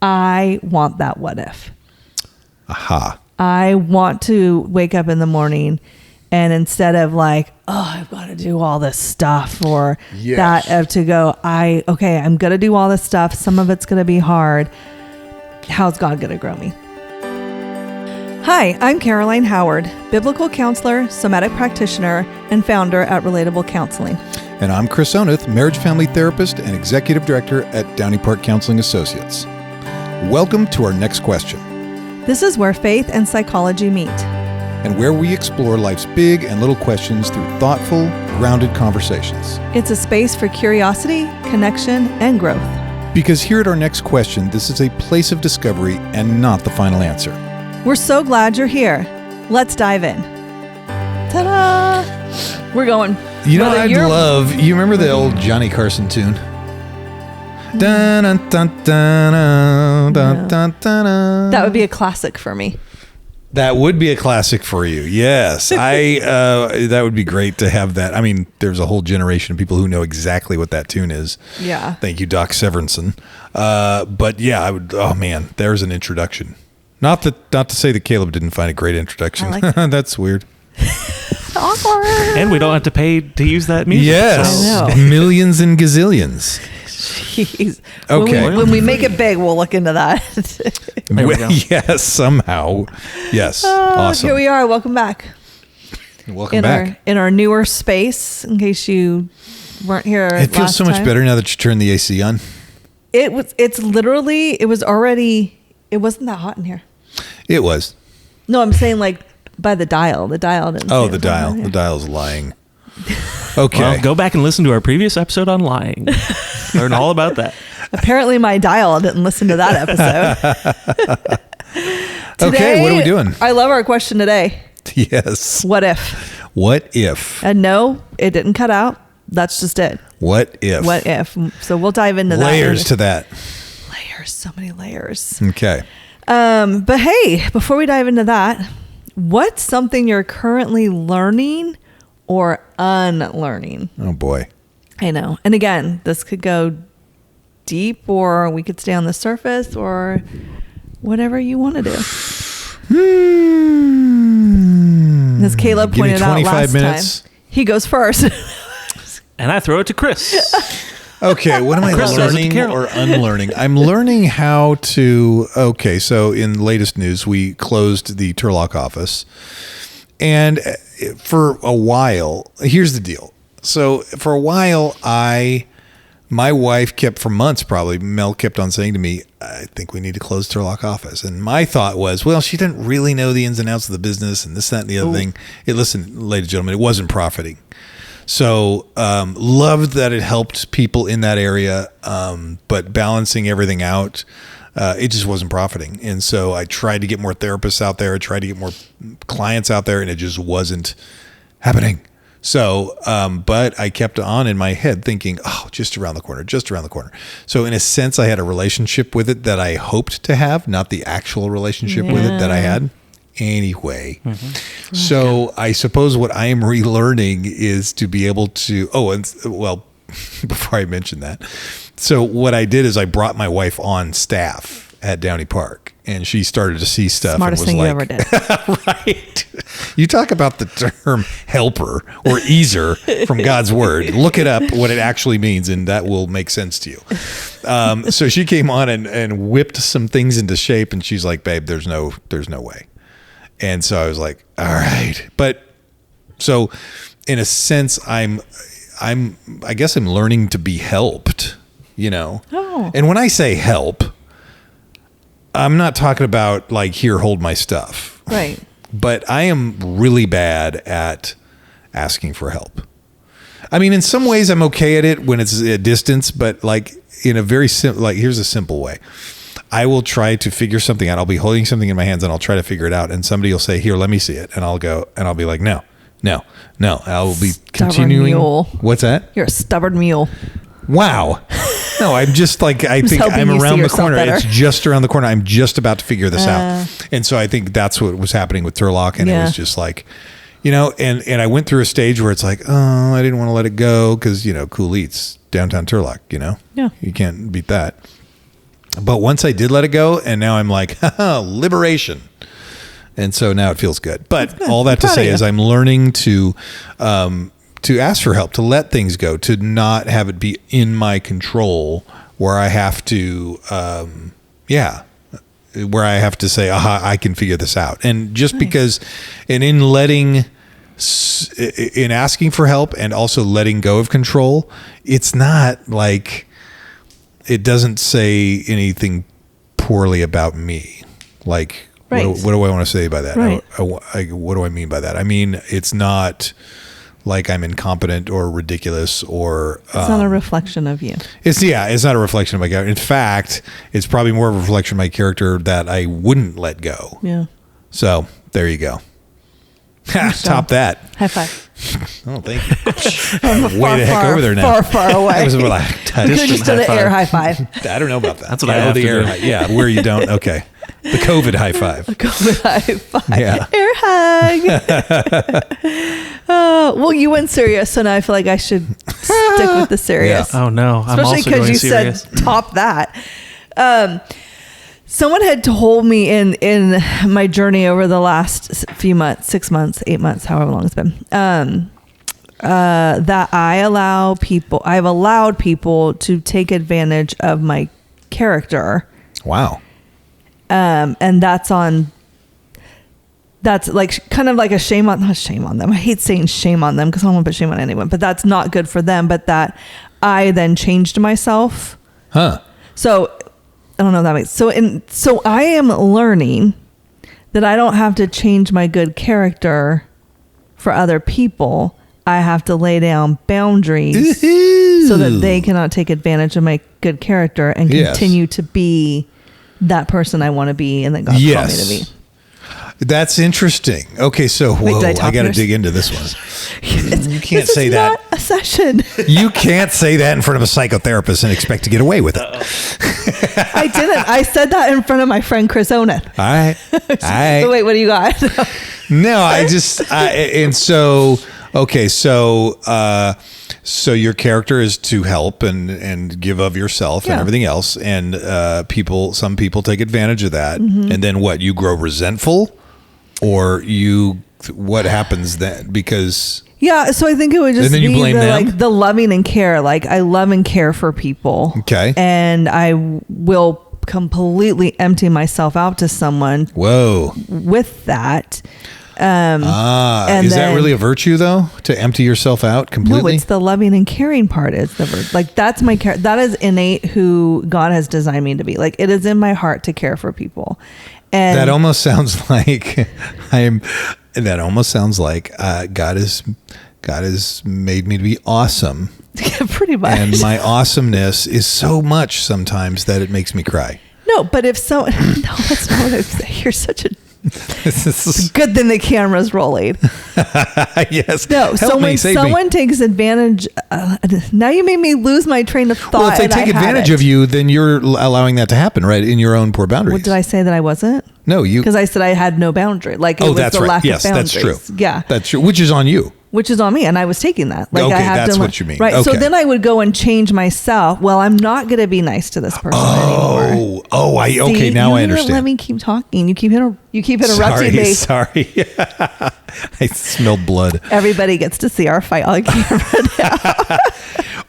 I want that what if. Aha. I want to wake up in the morning and instead of like, oh, I've got to do all this stuff or to go, I'm going to do all this stuff. Some of it's going to be hard. How's God going to grow me? Hi, I'm Caroline Howard, biblical counselor, somatic practitioner, and founder at Relatable Counseling. And I'm Chris Oneth, marriage family therapist and executive director at Downey Park Counseling Associates. Welcome to our next question. This is where faith and psychology meet. And where we explore life's big and little questions through thoughtful, grounded conversations. It's a space for curiosity, connection, and growth. Because here at our next question, this is a place of discovery and not the final answer. We're so glad you're here. Let's dive in. Ta-da! We're going. You know, you remember the old Johnny Carson tune? Dun, dun, dun, dun, dun, dun, dun. That would be a classic for me. That would be a classic for you. Yes. That would be great to have that. I mean, there's a whole generation of people who know exactly what that tune is. Yeah. Thank you, Doc Severinsen. But yeah, I would, oh man, there's an introduction. Not to say that Caleb didn't find a great introduction. I like that. That's weird. Awkward. And we don't have to pay to use that music. Yes. I know. Millions and gazillions. Jeez. Okay. When we make it big, we'll look into that. There we go. Yes, somehow. Yes. Awesome. Here we are. Welcome back. Welcome back. In our newer space, in case you weren't here It feels so much better now that you turned the AC on. It wasn't that hot in here. It was. No, I'm saying like by the dial. The dial didn't. Oh, the dial. The dial's lying. Okay. Well, go back and listen to our previous episode on lying. Learn all about that. Apparently my dial didn't listen to that episode. Okay, what are we doing? I love our question today. Yes. What if? What if? And no, it didn't cut out. That's just it. What if? What if? So we'll dive into Layers to that. Layers, so many layers. Okay. But hey, before we dive into that, what's something you're currently learning or unlearning? Oh boy. I know. And again, this could go deep or we could stay on the surface or whatever you want to do. As Caleb pointed out last time, he goes first. And I throw it to Chris. Okay, what am I learning or unlearning? I'm learning how to... Okay, so in latest news, we closed the Turlock office. And for a while, here's the deal. So for a while, my wife kept, for months probably, Mel kept on saying to me, I think we need to close Turlock office. And my thought was, well, she didn't really know the ins and outs of the business and this, that, and the other thing. Listen, ladies and gentlemen, it wasn't profiting. So loved that it helped people in that area, but balancing everything out, it just wasn't profiting. And so I tried to get more therapists out there, I tried to get more clients out there, and it just wasn't happening. So, but I kept on in my head thinking, oh, just around the corner. So in a sense, I had a relationship with it that I hoped to have, not the actual relationship with it that I had. Anyway, so I suppose what I am relearning is to be able to, before I mention that, so what I did is I brought my wife on staff at Downey Park and she started to see stuff. Smartest thing you ever did. Right. You talk about the term helper or easer from God's word. Look it up, what it actually means, and that will make sense to you. So she came on and whipped some things into shape and she's like, babe, there's no way. And so I was like, all right. But so in a sense, I guess I'm learning to be helped, you know? Oh. And when I say help, I'm not talking about like, here, hold my stuff. Right. But I am really bad at asking for help. I mean, in some ways I'm okay at it when it's a distance, but like in a very simple, like here's a simple way. I will try to figure something out. I'll be holding something in my hands and I'll try to figure it out. And somebody will say, here, let me see it. And I'll go and I'll be like, no. I will be continuing. Mule. What's that? You're a stubborn mule. Wow. No, I'm just like, I think I'm around the corner. It's just around the corner. I'm just about to figure this out. And so I think that's what was happening with Turlock. And it was just like, you know, and I went through a stage where it's like, oh, I didn't want to let it go because, you know, cool eats downtown Turlock, you know? Yeah. You can't beat that. But once I did let it go, and now I'm like, liberation. And so now it feels good. But all that to say is I'm learning to ask for help, to let things go, to not have it be in my control where I have to, where I have to say, I can figure this out. And just because, and in asking for help and also letting go of control, it's not like, it doesn't say anything poorly about me. Like, what do I want to say by that? Right. What do I mean by that? I mean, it's not like I'm incompetent or ridiculous or... It's not a reflection of you. It's not a reflection of my character. In fact, it's probably more of a reflection of my character that I wouldn't let go. Yeah. So, there you go. Top that. High five. Oh, thank you. Way the heck over there now. Far away. That was what I just did an air high five. I don't know about that. That's what I have to do. Yeah, where you don't. Okay. The COVID high five. A COVID high five. Yeah. Air hug. Well, you went serious, so now I feel like I should stick with the serious. Yeah. Oh, no. I'm Especially also going because you serious. said top that. Someone had told me in my journey over the last few months, 6 months, 8 months, however long it's been, that I've allowed people to take advantage of my character. Wow. And that's like kind of like not shame on them. I hate saying shame on them because I don't want to put shame on anyone, but that's not good for them. But that I then changed myself. Huh. So I don't know if that makes so I am learning that I don't have to change my good character for other people. I have to lay down boundaries so that they cannot take advantage of my good character and continue to be that person I want to be and that God called me to be. That's interesting. Okay, so I got to dig into this one. You can't say that. Not a session. You can't say that in front of a psychotherapist and expect to get away with it. I didn't. I said that in front of my friend Chris Oneth. All right. Wait, what do you got? So your character is to help and give of yourself and everything else, and some people take advantage of that, and then what? You grow resentful, or what happens then? Because so I think it would just be the loving and care. Like I love and care for people, and I will completely empty myself out to someone. Whoa! With that. Is that really a virtue though, to empty yourself out completely? No, it's the loving and caring part is the virtue. Like that's my care. That is innate who God has designed me to be. Like it is in my heart to care for people. And that almost sounds like God has made me to be awesome. Yeah, pretty much. And my awesomeness is so much sometimes that it makes me cry. No, but that's not what I'm saying. You're such a it's good thing the camera's rolling. Yes. No, so when someone takes advantage, now you made me lose my train of thought. Well, if they take advantage of you, then you're allowing that to happen, right? In your own poor boundaries. Well, did I say that I wasn't? No, because I said I had no boundary. Like it was that's the right. lack Yes, of boundaries. That's true. Yeah, that's true. Which is on you. Which is on me, and I was taking that. Like I have that's to, what you mean. Right. Okay. So then I would go and change myself. Well, I'm not going to be nice to this person anymore. Okay. Now I understand. Let me keep talking. You keep interrupting me. Sorry. I smelled blood. Everybody gets to see our fight on camera now.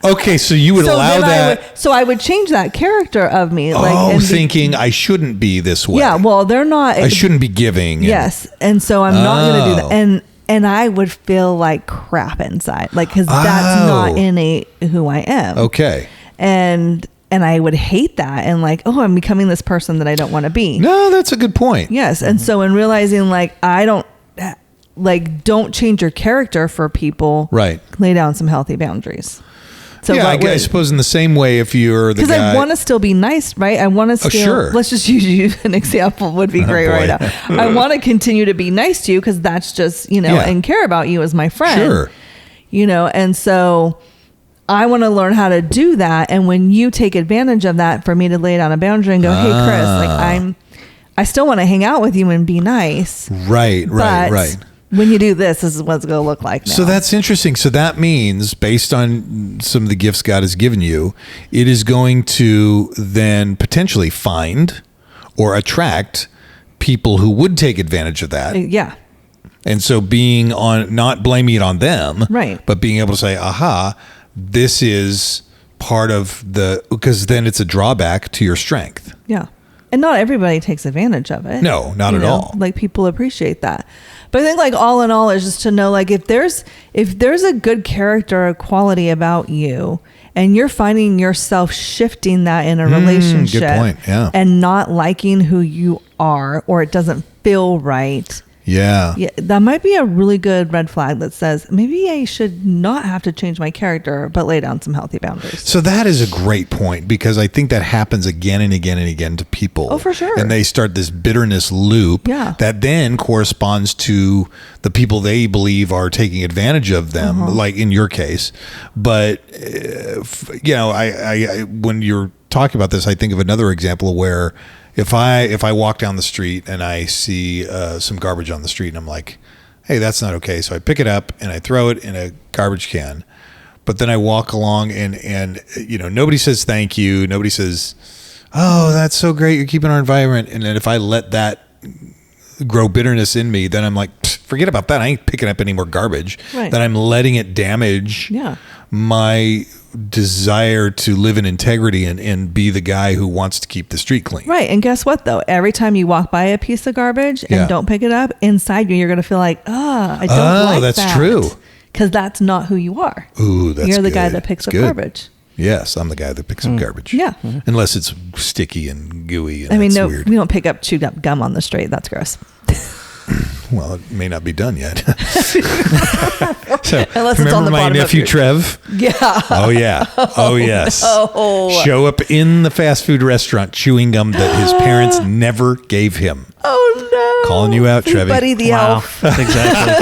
Okay, so you would allow that. I would change that character of me. Thinking I shouldn't be this way. Yeah, well, they're not. I shouldn't be giving. Yes, and so I'm not going to do that. And I would feel like crap inside, like because that's not innate who I am. Okay. And I would hate that, and like, I'm becoming this person that I don't want to be. No, that's a good point. Yes, and so in realizing don't change your character for people. Right. Lay down some healthy boundaries. So I suppose in the same way, if you're the guy, because I want to still be nice, right? I want to still. Sure. Let's just use you an example. Would be great right now. I want to continue to be nice to you because that's just and care about you as my friend. Sure. And so I want to learn how to do that. And when you take advantage of that, for me to lay down a boundary and go, hey, Chris, I still want to hang out with you and be nice. Right. when you do this is what it's going to look like now. So that's interesting. So that means, based on some of the gifts God has given you, it is going to then potentially find or attract people who would take advantage of that. Yeah. And so being on, not blaming it on them, right, but being able to say, aha, this is part of because then it's a drawback to your strength. Yeah. And not everybody takes advantage of it. No, not at all. Like, people appreciate that. But I think, like, all in all is just to know, like, if there's a good character or quality about you, and you're finding yourself shifting that in a relationship, good point. Yeah. And not liking who you are, or it doesn't feel right. Yeah. That might be a really good red flag that says maybe I should not have to change my character, but lay down some healthy boundaries. So that is a great point, because I think that happens again and again and again to people. Oh, for sure. And they start this bitterness loop that then corresponds to the people they believe are taking advantage of them, like in your case. But, I when you're talking about this, I think of another example where if I walk down the street and I see some garbage on the street and I'm like, hey, that's not okay. So I pick it up and I throw it in a garbage can. But then I walk along and nobody says thank you. Nobody says, oh, that's so great, you're keeping our environment. And then if I let that grow bitterness in me, then I'm like, forget about that. I ain't picking up any more garbage. Right. Then I'm letting it damage my desire to live in integrity and be the guy who wants to keep the street clean. Right. And guess what, though? Every time you walk by a piece of garbage and don't pick it up, inside you, you're going to feel like, I don't like that. That's true. Because that's not who you are. Ooh, that's You're the good. guy that picks up garbage. Yes, I'm the guy that picks up garbage. Yeah. Unless it's sticky and gooey and weird. We don't pick up chewed up gum on the street. That's gross. Well, it may not be done yet. So, unless remember it's on the my bottom nephew of Trev? Yeah. Oh yeah. Oh yes. Show up in the fast food restaurant chewing gum that his parents never gave him. Oh no. Calling you out, Trevi. Buddy the elf. Exactly.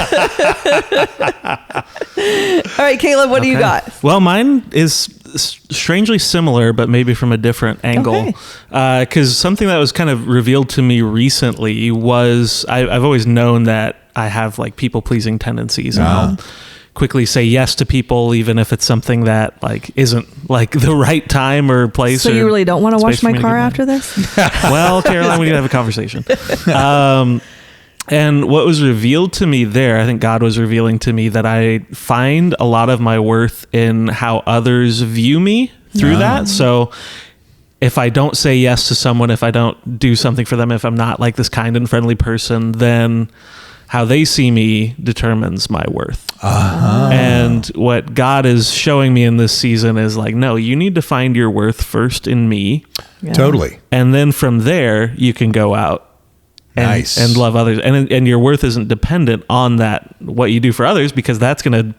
All right, Caleb, what do you got? Well, mine is strangely similar, but maybe from a different angle. Because something that was kind of revealed to me recently was I've always known that I have like people-pleasing tendencies, and I'll quickly say yes to people, even if it's something that like isn't like the right time or place. So you really don't want to wash my car after this? Well, Caroline, we need to have a conversation. And what was revealed to me there, I think God was revealing to me that I find a lot of my worth in how others view me through that. So if I don't say yes to someone, if I don't do something for them, if I'm not like this kind and friendly person, then how they see me determines my worth. And what God is showing me in this season is like, no, you need to find your worth first in me. Yeah. Totally. And then from there, you can go out and love others. And your worth isn't dependent on that, what you do for others, because that's going to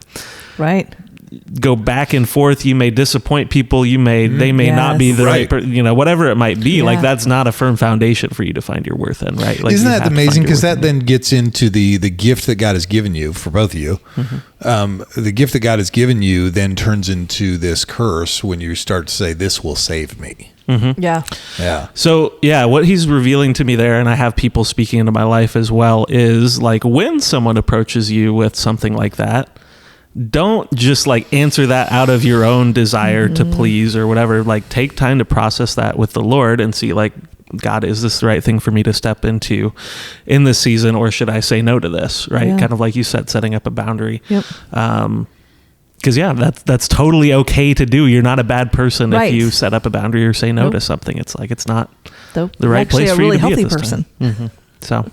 go back and forth. You may disappoint people. They may not be the right person, whatever it might be. Like, that's not a firm foundation for you to find your worth in, right? Like, isn't that amazing? Because that then gets into the gift that God has given you for both of you. The gift that God has given you then turns into this curse when you start to say, this will save me. Yeah. So what he's revealing to me there, and I have people speaking into my life as well, is like, when someone approaches you with something like that, don't just like answer that out of your own desire to please or whatever. Like, take time to process that with the Lord and see, like, God, is this the right thing for me to step into in this season, or should I say no to this? Right. Kind of like you said, setting up a boundary. Yep. Because that's totally okay to do. You're not a bad person if you set up a boundary or say no to something. It's like, it's not the right place for you to be at this time. So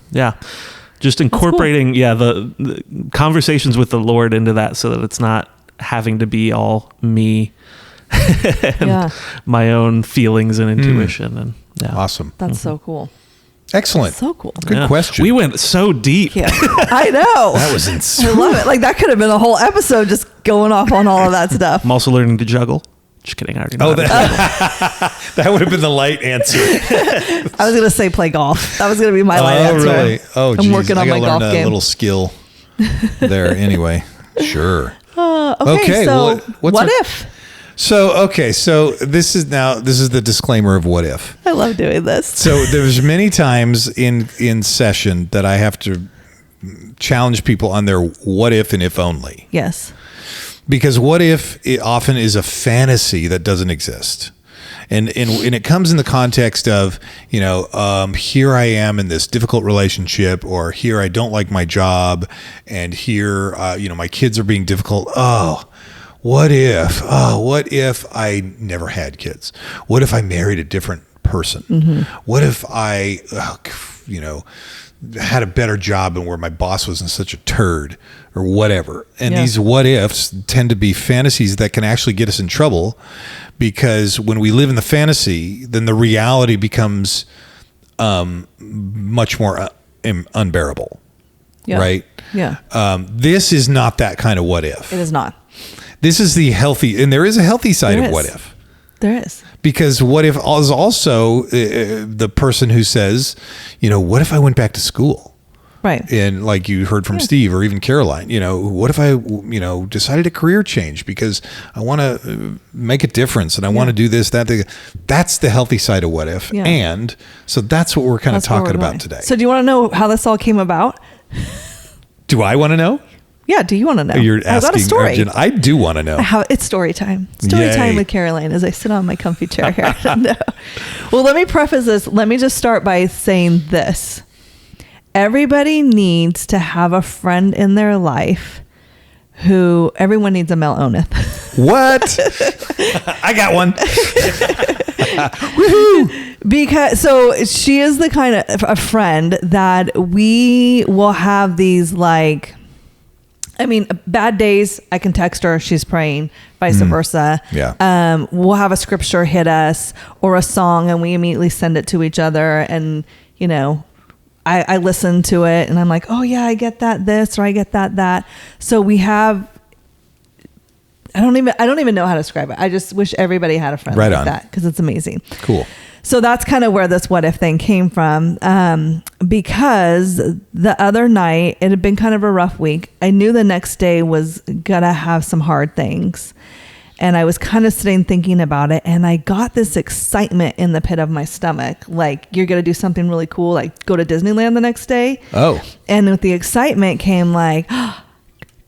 just incorporating the conversations with the Lord into that, so that it's not having to be all me and my own feelings and intuition. And awesome. That's so cool. Excellent. That's so cool. Good question. We went so deep. Yeah. I know. That was insane. I love it. Like, that could have been a whole episode just going off on all of that stuff. I'm also learning to juggle. Just kidding. I already know. That would have been the light answer. I was going to say play golf. That was going to be my light answer. Really? Oh, I'm working on my golf game. A little skill there. Anyway, sure. Okay. So what if? So this is the disclaimer of what if. I love doing this. So there's many times in session that I have to challenge people on their what if and if only. Yes. Because what if it often is a fantasy that doesn't exist. And it comes in the context of, here I am in this difficult relationship, or here I don't like my job, and here, my kids are being difficult. What if I never had kids? What if I married a different person? Mm-hmm. What if I, had a better job and where my boss wasn't such a turd or whatever. And these what ifs tend to be fantasies that can actually get us in trouble, because when we live in the fantasy, then the reality becomes much more unbearable. Yeah. Right? Yeah. This is not that kind of what if. It is not. This is the healthy, and there is a healthy side of what if. There is. Because what if is also the person who says, what if I went back to school? Right. And like you heard from Steve or even Caroline, what if I, decided a career change because I want to make a difference and I want to do this, that, that's the healthy side of what if. Yeah. And so that's what we're kind of talking about today. So do you want to know how this all came about? Do I want to know? Yeah, do you want to know? You're asking, I got a story. Arjun, I do want to know. It's story time. Story time with Caroline as I sit on my comfy chair here. No. Well, let me preface this. Let me just start by saying this. Everybody needs to have a friend in their life who, everyone needs a Mel Oneth. What? I got one. Woohoo! Because so she is the kind of a friend that we will have these bad days, I can text her, she's praying, vice versa. Yeah. We'll have a scripture hit us or a song and we immediately send it to each other. And, I listen to it and I'm like, oh yeah, I get that, or I get that. So we have, I don't even know how to describe it. I just wish everybody had a friend like that because it's amazing. Cool. So that's kind of where this what if thing came from. Because the other night, it had been kind of a rough week. I knew the next day was gonna have some hard things. And I was kind of sitting thinking about it. And I got this excitement in the pit of my stomach. Like, you're going to do something really cool, like go to Disneyland the next day. Oh. And with the excitement came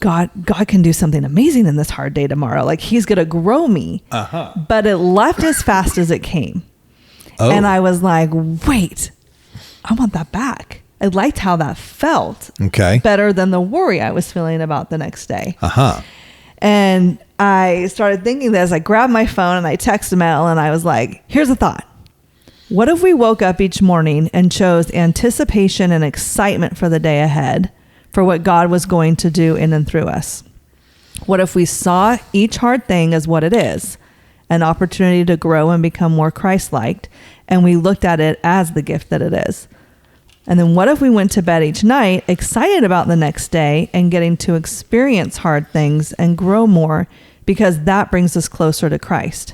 God can do something amazing in this hard day tomorrow. Like, he's going to grow me. Uh-huh. But it left as fast as it came. Oh. And I was like, wait, I want that back. I liked how that felt. Okay. Better than the worry I was feeling about the next day. Uh-huh. And I started thinking this. I grabbed my phone and I texted Mel and I was like, here's a thought. What if we woke up each morning and chose anticipation and excitement for the day ahead, for what God was going to do in and through us? What if we saw each hard thing as what it is, an opportunity to grow and become more Christ-like, and we looked at it as the gift that it is? And then what if we went to bed each night excited about the next day and getting to experience hard things and grow more, because that brings us closer to Christ?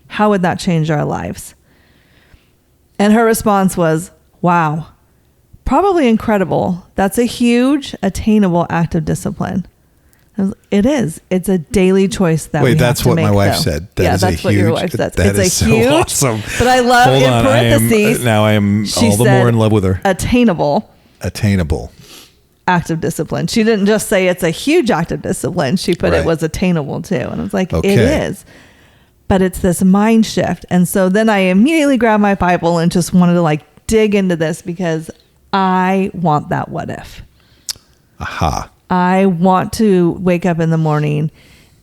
How would that change our lives? And her response was, wow, probably incredible. That's a huge, attainable act of discipline. It is. It's a daily choice that we have to make. Wait, that's what my wife said. That's what your wife said. That is so awesome. But I love in parentheses. I am all the more in love with her. Attainable act of discipline. She didn't just say it's a huge act of discipline. She put it was attainable too. And I was like, okay. It is. But it's this mind shift. And so then I immediately grabbed my Bible and just wanted to dig into this because I want that what if. Aha. I want to wake up in the morning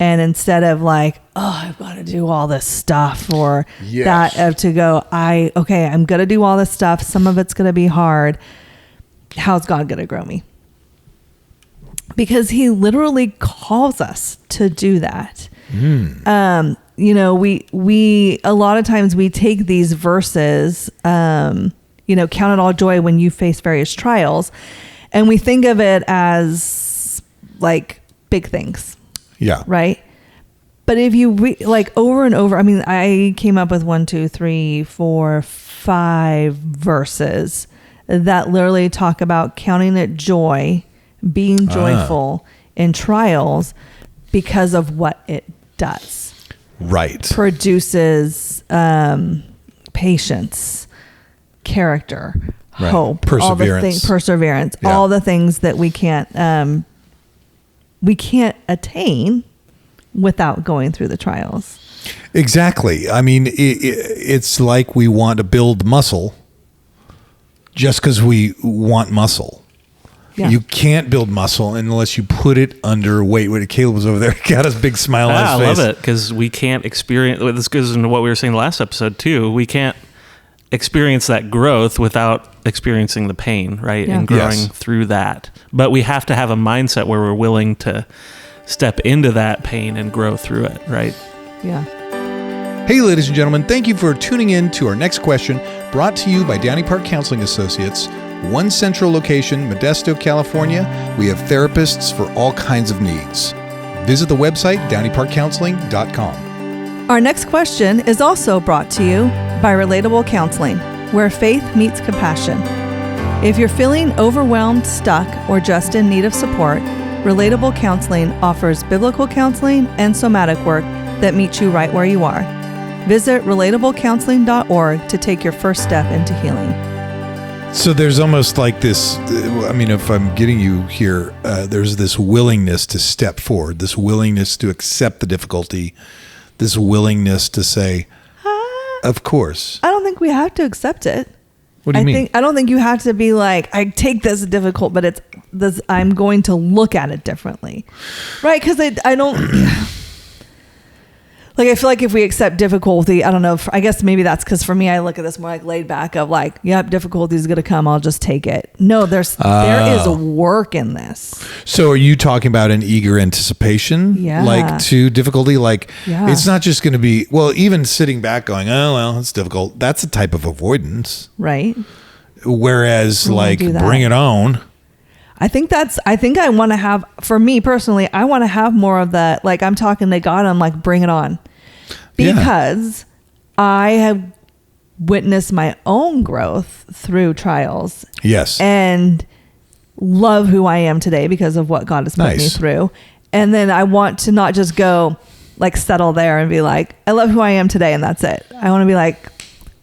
and instead of I've got to do all this stuff or to go, I'm going to do all this stuff. Some of it's going to be hard. How's God going to grow me? Because he literally calls us to do that. We a lot of times we take these verses, count it all joy when you face various trials, and we think of it as big things. Yeah. Right. But if you over and over, I came up with 1, 2, 3, 4, 5 verses that literally talk about counting it joy, being joyful in trials because of what it does. Right. Produces patience, character, hope, perseverance, all the things that we can't attain without going through the trials. Exactly. I mean, it's like we want to build muscle just because we want muscle. Yeah. You can't build muscle unless you put it under weight. When Caleb was over there, got his big smile on his face. I love it because we can't experience. This goes into what we were saying last episode too. We can't experience that growth without experiencing the pain, right? Yeah. And growing through that. But we have to have a mindset where we're willing to step into that pain and grow through it, right? Yeah. Hey, ladies and gentlemen, thank you for tuning in to our next question, brought to you by Downey Park Counseling Associates. One central location, Modesto, California. We have therapists for all kinds of needs. Visit the website, downeyparkcounseling.com. Our next question is also brought to you by Relatable Counseling, where faith meets compassion. If you're feeling overwhelmed, stuck, or just in need of support, Relatable Counseling offers biblical counseling and somatic work that meets you right where you are. Visit relatablecounseling.org to take your first step into healing. So there's almost like this, I mean, if I'm getting you here, there's this willingness to step forward, this willingness to accept the difficulty, this willingness to say, of course. I don't think we have to accept it. What do you mean? I don't think you have to be like, I take this difficult, but it's this. I'm going to look at it differently, right? Because I don't like. I feel like if we accept difficulty, I don't know. I guess maybe that's because for me, I look at this more like laid back of like, yep, difficulty is going to come. I'll just take it. No, there is work in this. So are you talking about an eager anticipation? Yeah. Like to difficulty? Like it's not just going to be, well, even sitting back going, oh, well, it's difficult. That's a type of avoidance. Right. Whereas like bring it on. I think I want to have, for me personally, I want to have more of that. Like I'm talking to God, I'm like, bring it on. Because I have witnessed my own growth through trials. Yes. And love who I am today because of what God has put me through. And then I want to not just go like settle there and be like, I love who I am today and that's it. I want to be like,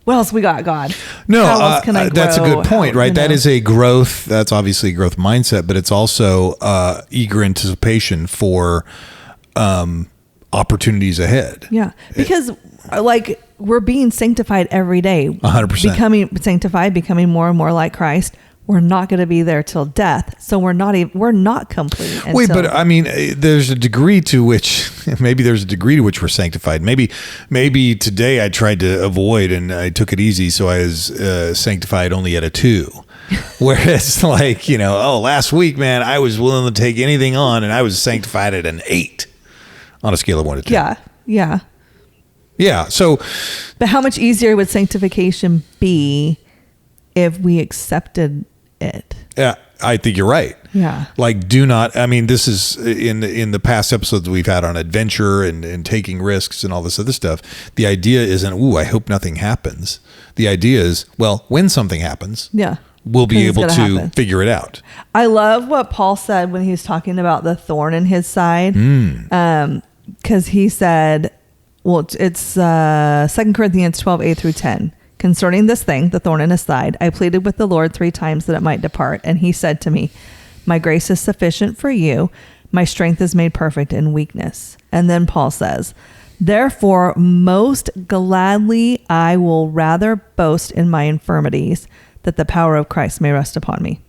what else we got, God? No, that's a good point, right? That is a growth. That's obviously a growth mindset, but it's also eager anticipation for opportunities ahead. Yeah, because like we're being sanctified every day. 100%. Becoming sanctified, becoming more and more like Christ. We're not going to be there till death, so we're not complete. Wait, but I mean, there's a degree to which we're sanctified. Maybe today I tried to avoid and I took it easy, so I was sanctified only at a 2. Whereas, like last week, man, I was willing to take anything on, and I was sanctified at an 8 on a scale of 1 to 10. Yeah. So, but how much easier would sanctification be if we accepted it? Yeah, I think you're right. Yeah. Like, this is in the past episodes we've had on adventure and taking risks and all this other stuff. The idea isn't, I hope nothing happens. The idea is, well, when something happens, we'll be able to figure it out. I love what Paul said when he was talking about the thorn in his side. Because he said, well, it's 2 Corinthians 12, 8 through 10. Concerning this thing, the thorn in his side, I pleaded with the Lord 3 times that it might depart. And he said to me, my grace is sufficient for you. My strength is made perfect in weakness. And then Paul says, therefore, most gladly, I will rather boast in my infirmities, that the power of Christ may rest upon me.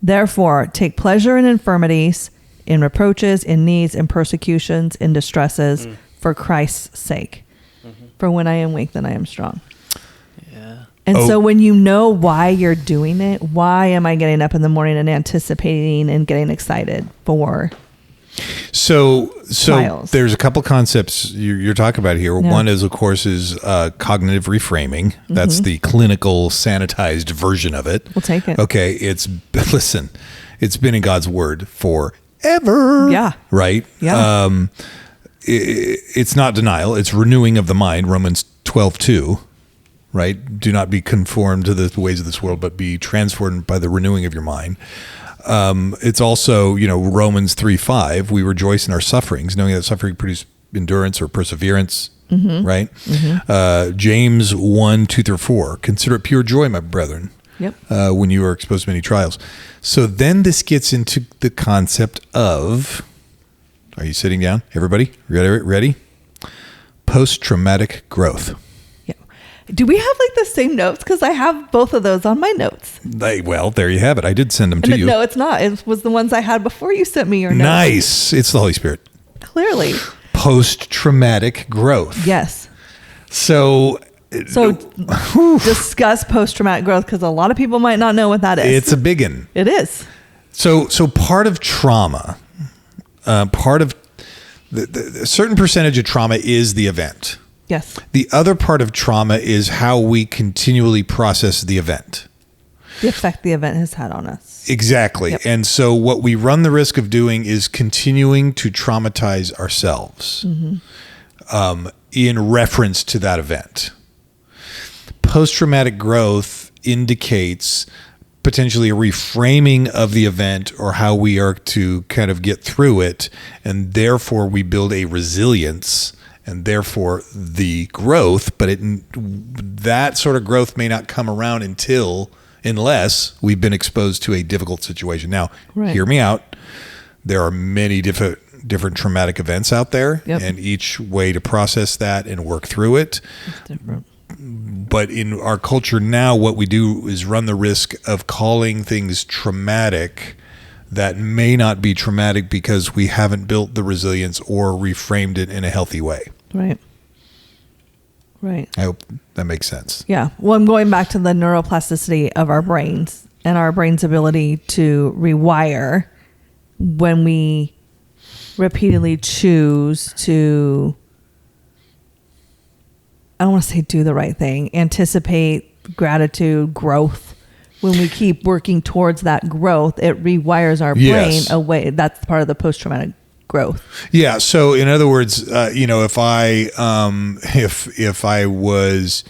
Therefore, take pleasure in infirmities, in reproaches, in needs, in persecutions, in distresses, for Christ's sake. For when I am weak, then I am strong. And so when you know why you're doing it, why am I getting up in the morning and anticipating and getting excited for trials? There's a couple concepts you're talking about here. Yeah. One is, of course, cognitive reframing. That's the clinical sanitized version of it. We'll take it. Okay. It's been in God's word forever. Yeah. Right? Yeah. It's not denial. It's renewing of the mind. Romans 12:2. Right? Do not be conformed to the ways of this world, but be transformed by the renewing of your mind. It's also, Romans 3:5, we rejoice in our sufferings, knowing that suffering produces endurance or perseverance, right? James 1:2-4, consider it pure joy, my brethren, when you are exposed to many trials. So then this gets into the concept of, are you sitting down? Everybody ready? Post-traumatic growth. Yeah. Do we have like the same notes? Because I have both of those on my notes. Well, there you have it. I did send them to you. No, it's not. It was the ones I had before you sent me your notes. Nice. It's the Holy Spirit. Clearly. Post-traumatic growth. Yes. So discuss post-traumatic growth, because a lot of people might not know what that is. It's a big one. It is. So part of trauma, part of a certain percentage of trauma is the event. Yes. The other part of trauma is how we continually process the event. The effect the event has had on us. Exactly. Yep. And so what we run the risk of doing is continuing to traumatize ourselves in reference to that event. Post-traumatic growth indicates potentially a reframing of the event or how we are to kind of get through it. And therefore we build a resilience and therefore the growth, but that sort of growth may not come around unless we've been exposed to a difficult situation. Now, Hear me out. There are many different traumatic events out there, and each way to process that and work through it. It's different. But in our culture now, what we do is run the risk of calling things traumatic that may not be traumatic because we haven't built the resilience or reframed it in a healthy way. Right. Right. I hope that makes sense. Yeah. Well, I'm going back to the neuroplasticity of our brains and our brain's ability to rewire when we repeatedly choose to, I don't want to say do the right thing, anticipate gratitude, growth. When we keep working towards that growth, it rewires our brain away. That's part of the post-traumatic growth. Yeah. So in other words, if I was,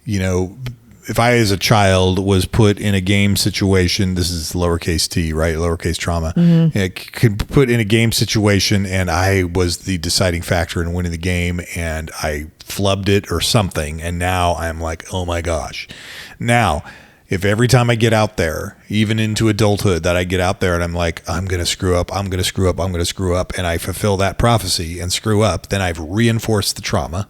if I as a child was put in a game situation, this is lowercase t, right? Lowercase trauma. It could put in a game situation and I was the deciding factor in winning the game and I flubbed it or something. And now I'm like, oh my gosh. Now, if every time I get out there, even into adulthood, that I get out there and I'm like, I'm going to screw up, I'm going to screw up, I'm going to screw up, and I fulfill that prophecy and screw up, then I've reinforced the trauma.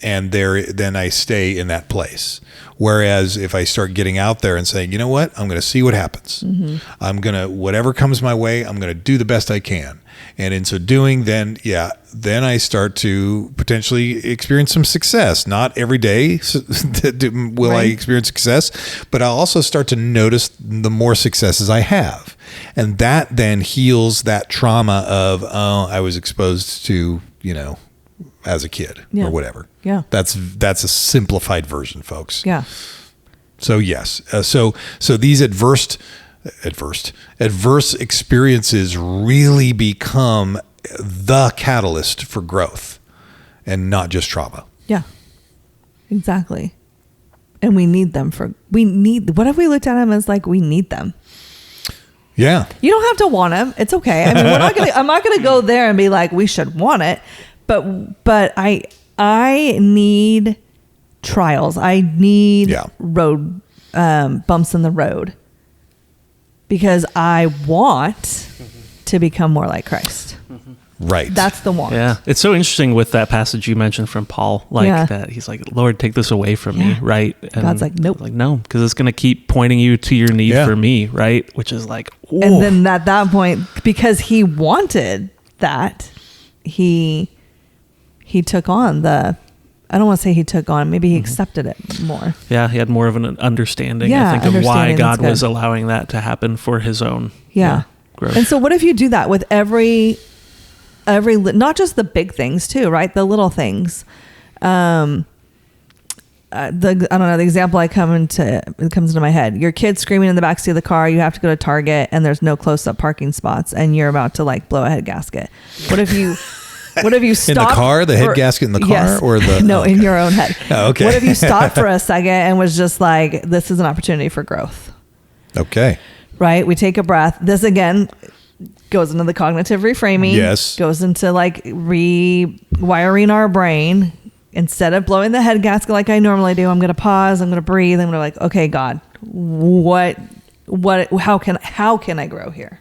And then I stay in that place. Whereas if I start getting out there and saying, you know what, I'm going to see what happens. I'm going to, whatever comes my way, I'm going to do the best I can. And in so doing, then I start to potentially experience some success. Not every day will I experience success, but I'll also start to notice the more successes I have. And that then heals that trauma of, I was exposed to, as a kid or whatever. Yeah. That's a simplified version, folks. Yeah. So yes. So these adverse experiences really become the catalyst for growth and not just trauma. Yeah, exactly. And we need them what have we looked at them as like, we need them. Yeah. You don't have to want them. It's okay. I mean, I'm not going to go there and be like, we should want it, but I need trials. I need road, bumps in the road. Because I want to become more like Christ. Right. That's the want. Yeah. It's so interesting with that passage you mentioned from Paul, that he's like, Lord, take this away from me. Right. And God's like, nope. Like, no, because it's going to keep pointing you to your need for me. Right. Which is like, whoa. And then at that point, because he wanted that, he took on I don't want to say he took on, maybe he accepted it more. Yeah, he had more of an understanding, I think, of why God was allowing that to happen for his own growth. And so what if you do that with every not just the big things too, right? The little things. I don't know, the example it comes into my head. Your kid's screaming in the backseat of the car, you have to go to Target and there's no close-up parking spots and you're about to like blow a head gasket. What if you stop in the car, the head gasket in the car, yes. or the no, in your own head. Oh, okay. What if you stopped for a second and was just like, this is an opportunity for growth? Okay. Right. We take a breath. This again goes into the cognitive reframing. Yes. Goes into like rewiring our brain. instead of blowing the head gasket like I normally do, I'm going to pause. I'm going to breathe. I'm going to like, okay, God, how can I grow here?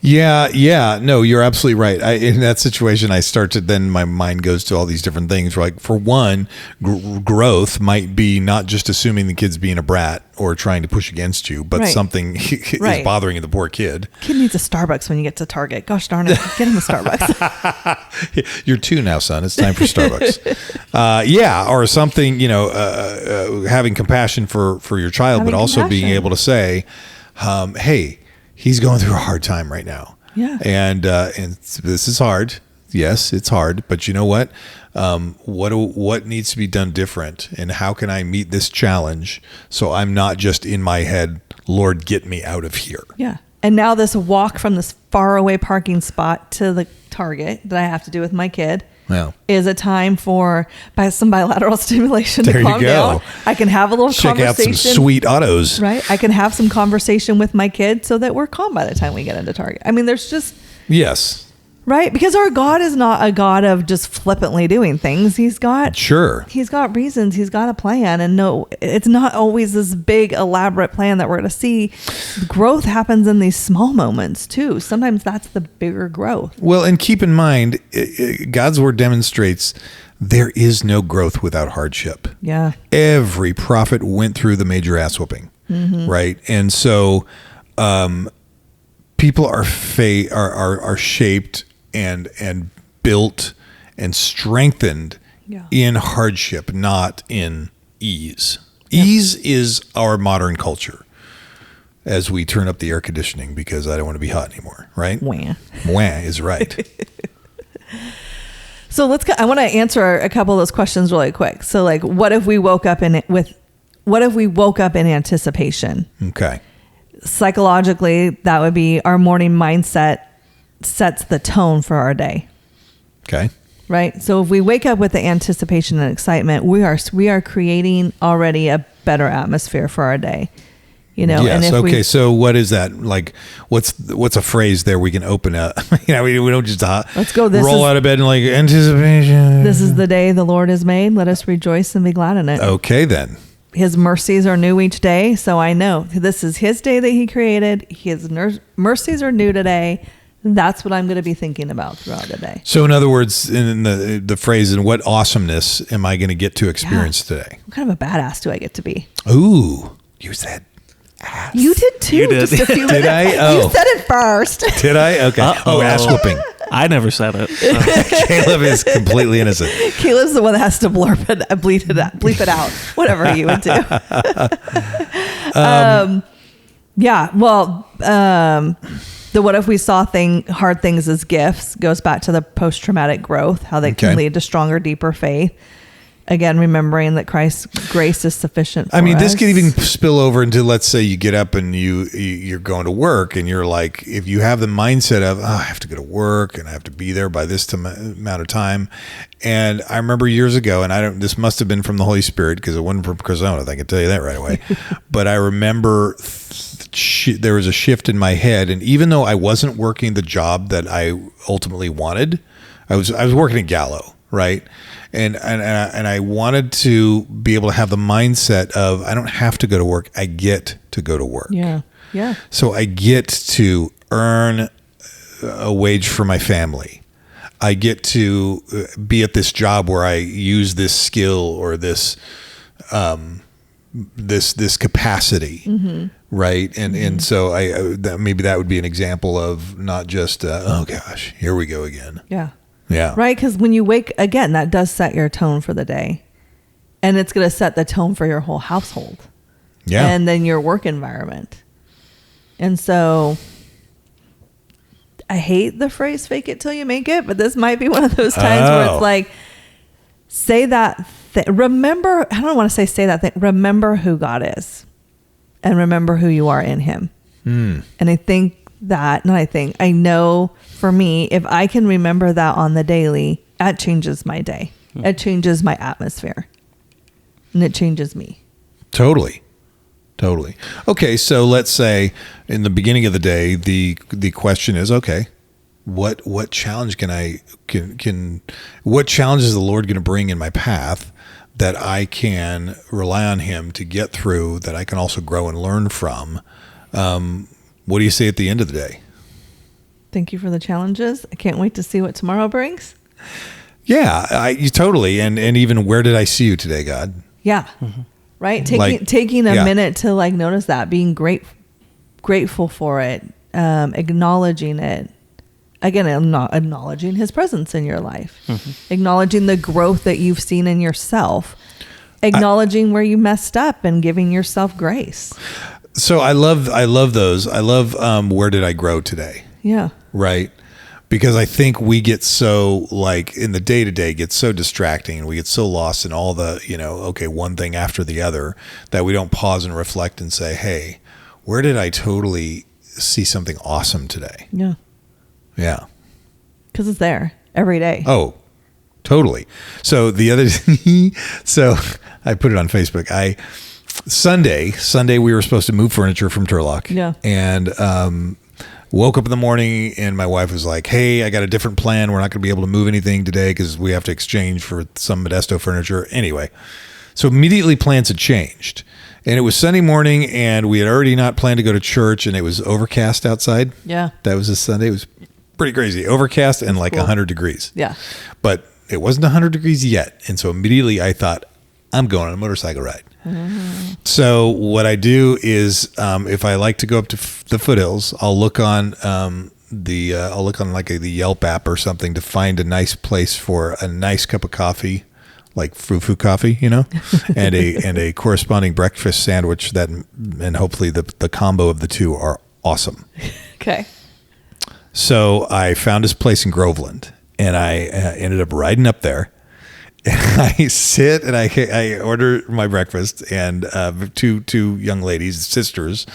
Yeah. No, you're absolutely right. In that situation, I start to, then my mind goes to all these different things. Like for one, growth might be not just assuming the kid's being a brat or trying to push against you, but something is bothering the poor kid. Kid needs a Starbucks when you get to Target. Gosh darn it. Get him a Starbucks. You're 2 now, son. It's time for Starbucks. Or something, having compassion for your child, but also being able to say, hey, he's going through a hard time right now. Yeah. And this is hard. Yes, it's hard. But you know what? What needs to be done different? And how can I meet this challenge so I'm not just in my head, Lord, get me out of here? Yeah. And now this walk from this faraway parking spot to the Target that I have to do with my kid is a time for some bilateral stimulation to calm down. I can have a little Check conversation. Out some sweet autos. Right. I can have some conversation with my kid so that we're calm by the time we get into Target. I mean, there's just... Yes. Right? Because our God is not a God of just flippantly doing things. He's got reasons. He's got a plan. And no, it's not always this big, elaborate plan that we're going to see. Growth happens in these small moments too. Sometimes that's the bigger growth. Well, and keep in mind, God's word demonstrates there is no growth without hardship. Yeah. Every prophet went through the major ass whooping, right? And so people are shaped and built and strengthened in hardship, not in ease. Ease is our modern culture as we turn up the air conditioning because I don't want to be hot anymore, right? Wah. Wah is right. So I want to answer a couple of those questions really quick. So like, what if we woke up in anticipation? Okay. Psychologically, that would be our morning mindset sets the tone for our day. Okay. Right. So if we wake up with the anticipation and excitement, we are creating already a better atmosphere for our day. Yes. And okay. So what is that? Like, what's a phrase there we can open up? We don't just let's go. Roll out of bed and like anticipation. This is the day the Lord has made. Let us rejoice and be glad in it. Okay, then. His mercies are new each day. So I know this is his day that he created. His mercies are new today. That's what I'm going to be thinking about throughout the day. So in other words, in the phrase, and what awesomeness am I going to get to experience today? What kind of a badass do I get to be? Ooh, you said ass. You did too. You did. Just a few Did I? Oh. You said it first. Did I? Okay. Uh-oh. Oh, ass whooping. I never said it. Caleb is completely innocent. Caleb's the one that has to bleep it out, whatever he would do. The what if we saw hard things as gifts goes back to the post-traumatic growth, how they can lead to stronger, deeper faith. Again, remembering that Christ's grace is sufficient for us. This could even spill over into, let's say you get up and you're going to work and you're like, if you have the mindset of, I have to go to work and I have to be there by this amount of time. And I remember years ago, and this must have been from the Holy Spirit because it wasn't from Chris Owen, I can tell you that right away. But I remember there was a shift in my head. And even though I wasn't working the job that I ultimately wanted, I was working at Gallo, right? And I wanted to be able to have the mindset of I don't have to go to work. I get to go to work. Yeah. Yeah. So I get to earn a wage for my family. I get to be at this job where I use this skill or this this capacity, right? And so maybe that would be an example of not just oh gosh, here we go again. Yeah. Yeah. Right. Because when you wake again, that does set your tone for the day, and it's going to set the tone for your whole household. Yeah. And then your work environment. And so I hate the phrase fake it till you make it, but this might be one of those times where it's like, say that remember, I don't want to say that thing. Remember who God is and remember who you are in him. And I know for me, if I can remember that on the daily, that changes my day. It changes my atmosphere and it changes me. Totally. Okay. So let's say in the beginning of the day, the question is, okay, what challenge what challenge is the Lord going to bring in my path that I can rely on him to get through, that I can also grow and learn from. What do you say at the end of the day? Thank you for the challenges. I can't wait to see what tomorrow brings. Yeah, you totally. And even where did I see you today, God? Yeah. Mm-hmm. Right. Taking a minute to like notice that, being grateful for it, acknowledging it. Again, acknowledging his presence in your life, acknowledging the growth that you've seen in yourself, acknowledging where you messed up and giving yourself grace. So I love those. I love, where did I grow today? Yeah. Right. Because I think we get so like in the day to day gets so distracting. We get so lost in all the, one thing after the other that we don't pause and reflect and say, hey, where did I totally see something awesome today? Yeah. Yeah. Because it's there every day. Oh, totally. So the other, so I put it on Facebook. Sunday, we were supposed to move furniture from Turlock. Yeah. And, woke up in the morning and my wife was like, hey, I got a different plan. We're not going to be able to move anything today because we have to exchange for some Modesto furniture. Anyway, so immediately plans had changed. And it was Sunday morning and we had already not planned to go to church and it was overcast outside. Yeah. That was a Sunday. It was pretty crazy. Overcast and like 100 degrees. Yeah. But it wasn't 100 degrees yet. And so immediately I thought, I'm going on a motorcycle ride. Mm-hmm. So what I do is, if I like to go up to the foothills, I'll look on like the Yelp app or something to find a nice place for a nice cup of coffee, like frou-frou coffee, and a corresponding breakfast sandwich and hopefully the combo of the two are awesome. Okay. So I found this place in Groveland and I ended up riding up there. And I sit and I order my breakfast and two young ladies, sisters,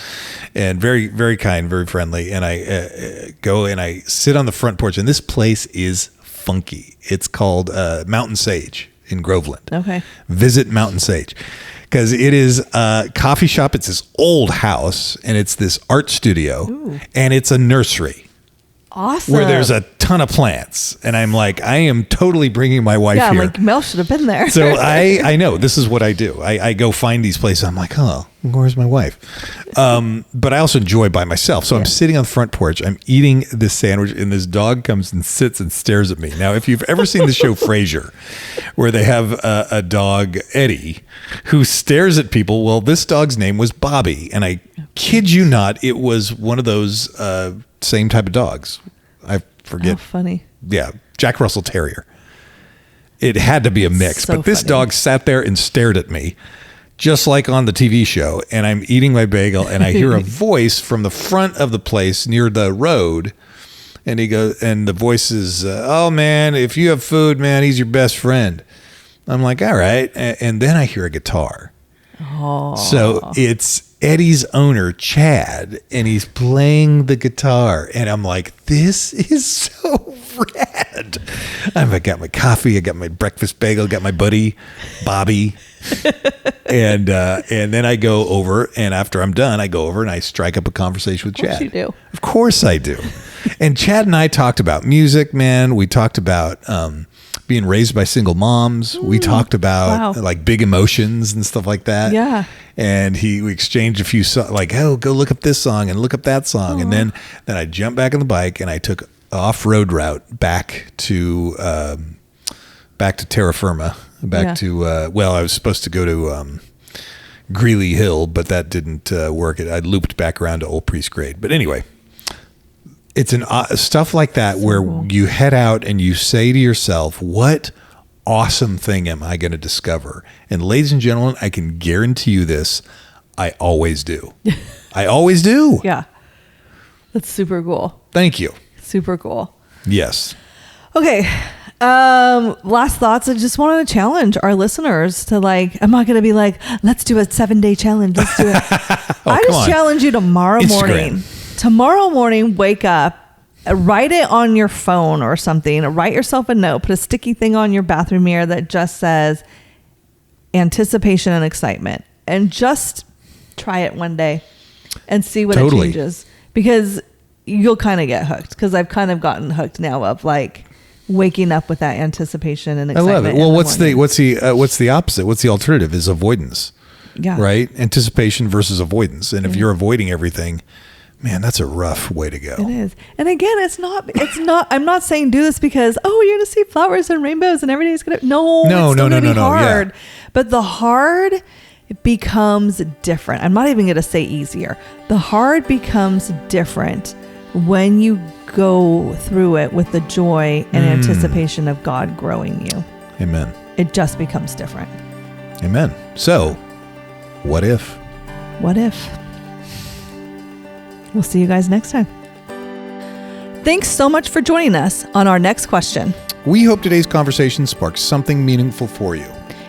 and very, very kind, very friendly. And I go and I sit on the front porch. And this place is funky. It's called Mountain Sage in Groveland. Okay. Visit Mountain Sage. Because it is a coffee shop. It's this old house and it's this art studio. Ooh. And it's a nursery. Awesome. Where there's a ton of plants. And I'm like, I am totally bringing my wife here. Yeah, like Mel should have been there. So I know this is what I do. I go find these places. I'm like, oh, where's my wife? But I also enjoy by myself. So I'm sitting on the front porch. I'm eating this sandwich and this dog comes and sits and stares at me. Now, if you've ever seen the show Frasier, where they have a dog, Eddie, who stares at people. Well, this dog's name was Bobby. And I kid you not, it was one of those same type of dogs. I forget. Oh, funny. Yeah. Jack Russell Terrier. It had to be a mix, so but this funny. dog sat there and stared at me just like on the TV show. And I'm eating my bagel and I hear a voice from the front of the place near the road. And he goes, and the voice is, oh man, if you have food, man, he's your best friend. I'm like, all right. And then I hear a guitar. Oh. So it's Eddie's owner, Chad, and he's playing the guitar. And I'm like, this is so rad. I got my coffee, I got my breakfast bagel, got my buddy, Bobby. and then I go over, and after I'm done, I go over and I strike up a conversation with Chad. Of course you do. Of course I do. And Chad and I talked about music, man. We talked about being raised by single moms. We talked about like big emotions and stuff like that. Yeah. And we exchanged a few songs, like, oh, go look up this song and look up that song. Aww. And then I jumped back on the bike and I took an off-road route back to terra firma, to, I was supposed to go to Greeley Hill, but that didn't work. I looped back around to Old Priest Grade. But anyway, it's stuff like that where you head out and you say to yourself, what awesome thing am I going to discover? And ladies and gentlemen, I can guarantee you this. I always do. I always do. Yeah. That's super cool. Thank you. Super cool. Yes. Okay. Last thoughts. I just wanted to challenge our listeners to I'm not going to be like, let's do a 7-day challenge. Let's do it. I just challenge you tomorrow morning. Tomorrow morning, wake up, write it on your phone or something. Write yourself a note. Put a sticky thing on your bathroom mirror that just says anticipation and excitement. And just try it one day and see what it changes. Because you'll kind of get hooked, because I've kind of gotten hooked now of like waking up with that anticipation and excitement. I love it. Well, what's the opposite? What's the alternative? Is avoidance. Yeah. Right? Anticipation versus avoidance. And if you're avoiding everything, man, that's a rough way to go. It is. And again, it's not, I'm not saying do this because, you're going to see flowers and rainbows and every day's going to, no, hard. Yeah. But the hard becomes different. I'm not even going to say easier. The hard becomes different when you go through it with the joy and anticipation of God growing you. Amen. It just becomes different. Amen. So, what if? What if? We'll see you guys next time. Thanks so much for joining us on our next question. We hope today's conversation sparks something meaningful for you.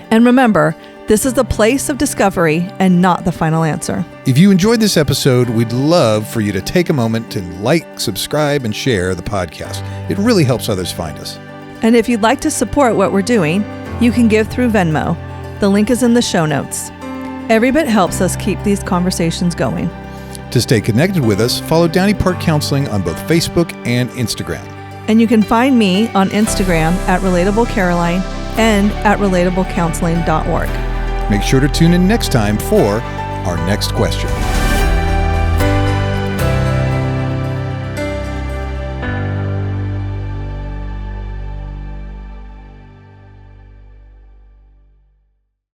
And remember, this is the place of discovery and not the final answer. If you enjoyed this episode, we'd love for you to take a moment to like, subscribe, and share the podcast. It really helps others find us. And if you'd like to support what we're doing, you can give through Venmo. The link is in the show notes. Every bit helps us keep these conversations going. To stay connected with us, follow Downey Park Counseling on both Facebook and Instagram. And you can find me on Instagram at RelatableCaroline and at relatablecounseling.org. Make sure to tune in next time for our next question.